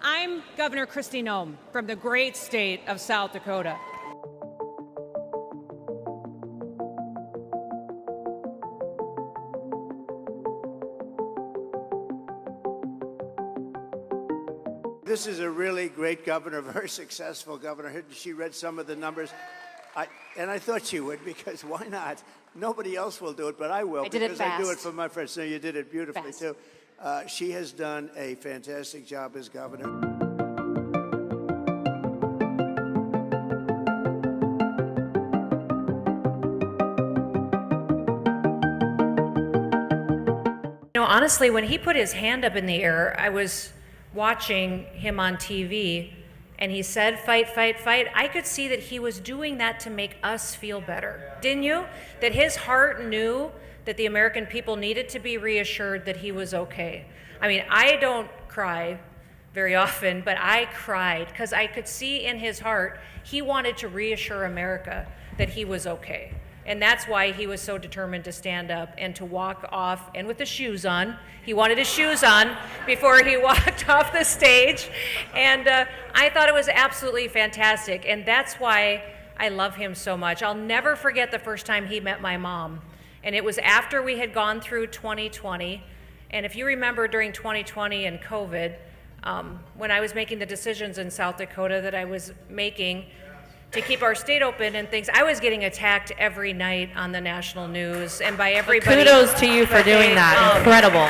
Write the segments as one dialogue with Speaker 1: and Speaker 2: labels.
Speaker 1: I'm Governor Kristi Noem from the great state of South Dakota.
Speaker 2: This is a really great governor, very successful governor. She read some of the numbers. And I thought she would, because why not? Nobody else will do it, but I will.
Speaker 3: I did it
Speaker 2: because
Speaker 3: fast.
Speaker 2: I do it for my friends. So you did it beautifully,
Speaker 3: Fast.
Speaker 2: too. She has done a fantastic job as governor.
Speaker 4: You know, honestly, when he put his hand up in the air, I was watching him on TV, and he said, fight, fight, fight. I could see that he was doing that to make us feel better. Didn't you? That his heart knew that the American people needed to be reassured that he was okay. I mean, I don't cry very often, but I cried because I could see in his heart he wanted to reassure America that he was okay. And that's why he was so determined to stand up and to walk off, and with the shoes on. He wanted his shoes on before he walked off the stage. And I thought it was absolutely fantastic. And that's why I love him so much. I'll never forget the first time he met my mom. And it was after we had gone through 2020. And if you remember during 2020 and COVID, when I was making the decisions in South Dakota that I was making to keep our state open and things, I was getting attacked every night on the national news and by everybody.
Speaker 3: Kudos to you for doing that. Incredible.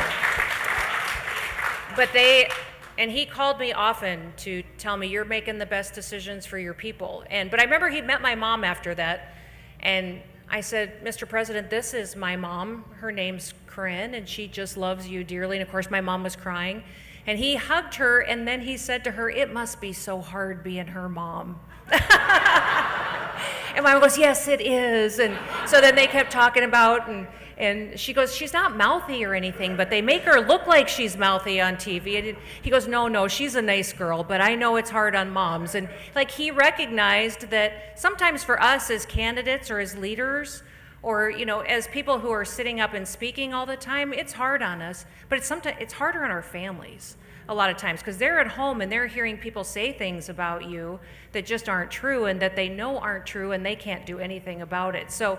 Speaker 4: And he called me often to tell me, you're making the best decisions for your people. But I remember he met my mom after that, and I said, Mr. President, this is my mom. Her name's Corinne, and she just loves you dearly. And of course, my mom was crying. And he hugged her, and then he said to her, it must be so hard being her mom. And my mom goes, yes, it is. And so then they kept talking about, and she goes, she's not mouthy or anything, but they make her look like she's mouthy on TV. And he goes, no, she's a nice girl, but I know it's hard on moms. And like, he recognized that sometimes for us as candidates or as leaders, or as people who are sitting up and speaking all the time, it's hard on us, but it's harder on our families a lot of times, because they're at home and they're hearing people say things about you that just aren't true and that they know aren't true, and they can't do anything about it. So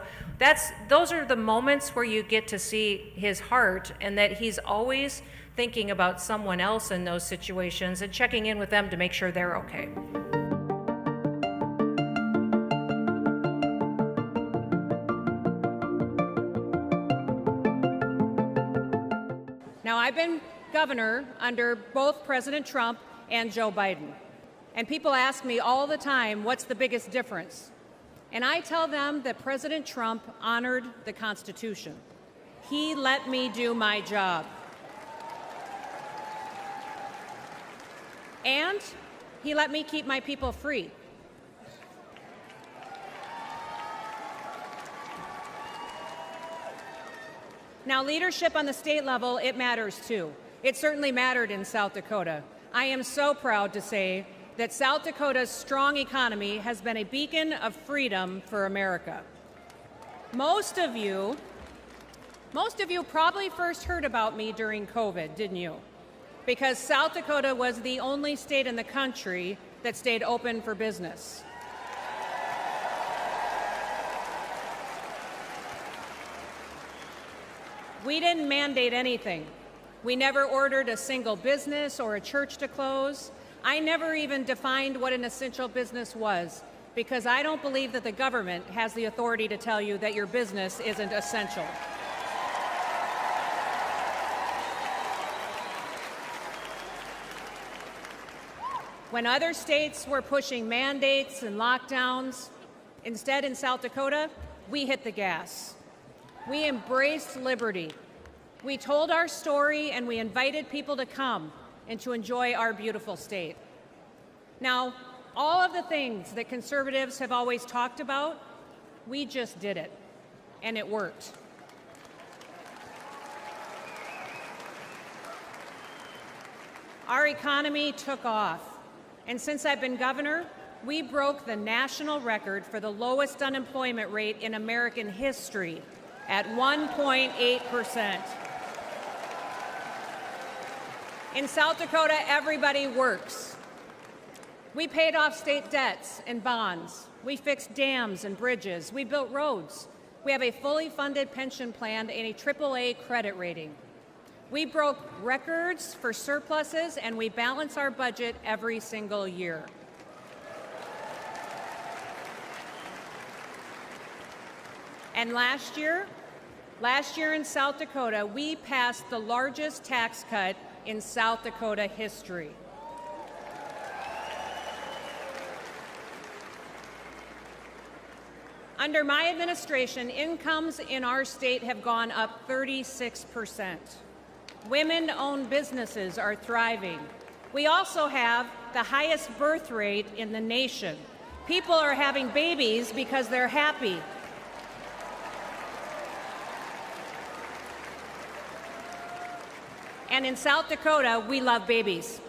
Speaker 4: those are the moments where you get to see his heart, and that he's always thinking about someone else in those situations and checking in with them to make sure they're okay.
Speaker 1: Now, I've been governor under both President Trump and Joe Biden. And people ask me all the time, what's the biggest difference? And I tell them that President Trump honored the Constitution. He let me do my job. And he let me keep my people free. Now, leadership on the state level, it matters too. It certainly mattered in South Dakota. I am so proud to say that South Dakota's strong economy has been a beacon of freedom for America. Most of you probably first heard about me during COVID, didn't you? Because South Dakota was the only state in the country that stayed open for business. We didn't mandate anything. We never ordered a single business or a church to close. I never even defined what an essential business was, because I don't believe that the government has the authority to tell you that your business isn't essential. When other states were pushing mandates and lockdowns, instead in South Dakota, we hit the gas. We embraced liberty. We told our story, and we invited people to come and to enjoy our beautiful state. Now, all of the things that conservatives have always talked about, we just did it, and it worked. Our economy took off, and since I've been governor, we broke the national record for the lowest unemployment rate in American history at 1.8%. In South Dakota, everybody works. We paid off state debts and bonds. We fixed dams and bridges. We built roads. We have a fully funded pension plan and a AAA credit rating. We broke records for surpluses, and we balance our budget every single year. And last year in South Dakota, we passed the largest tax cut in South Dakota history. Under my administration, incomes in our state have gone up 36%. Women-owned businesses are thriving. We also have the highest birth rate in the nation. People are having babies because they're happy. And in South Dakota, we love babies.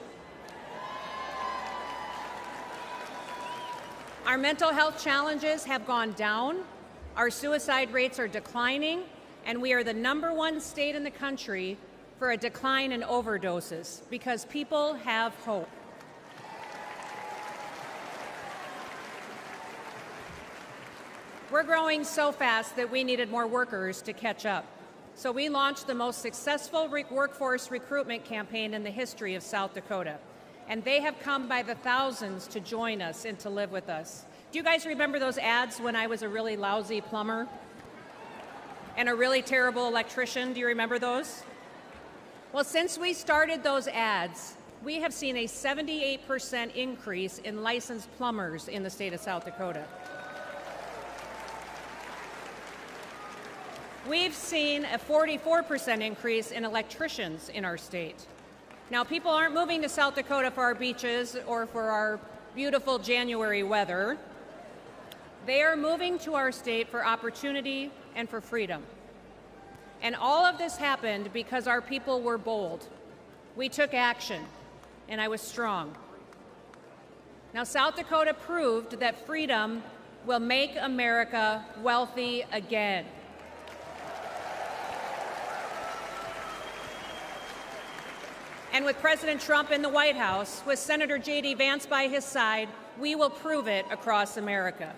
Speaker 1: Our mental health challenges have gone down, our suicide rates are declining, and we are the #1 state in the country for a decline in overdoses because people have hope. We're growing so fast that we needed more workers to catch up. So we launched the most successful workforce recruitment campaign in the history of South Dakota. And they have come by the thousands to join us and to live with us. Do you guys remember those ads when I was a really lousy plumber and a really terrible electrician? Do you remember those? Well, since we started those ads, we have seen a 78% increase in licensed plumbers in the state of South Dakota. We've seen a 44% increase in electricians in our state. Now, people aren't moving to South Dakota for our beaches or for our beautiful January weather. They are moving to our state for opportunity and for freedom. And all of this happened because our people were bold. We took action, and I was strong. Now, South Dakota proved that freedom will make America wealthy again. And with President Trump in the White House, with Senator J.D. Vance by his side, we will prove it across America.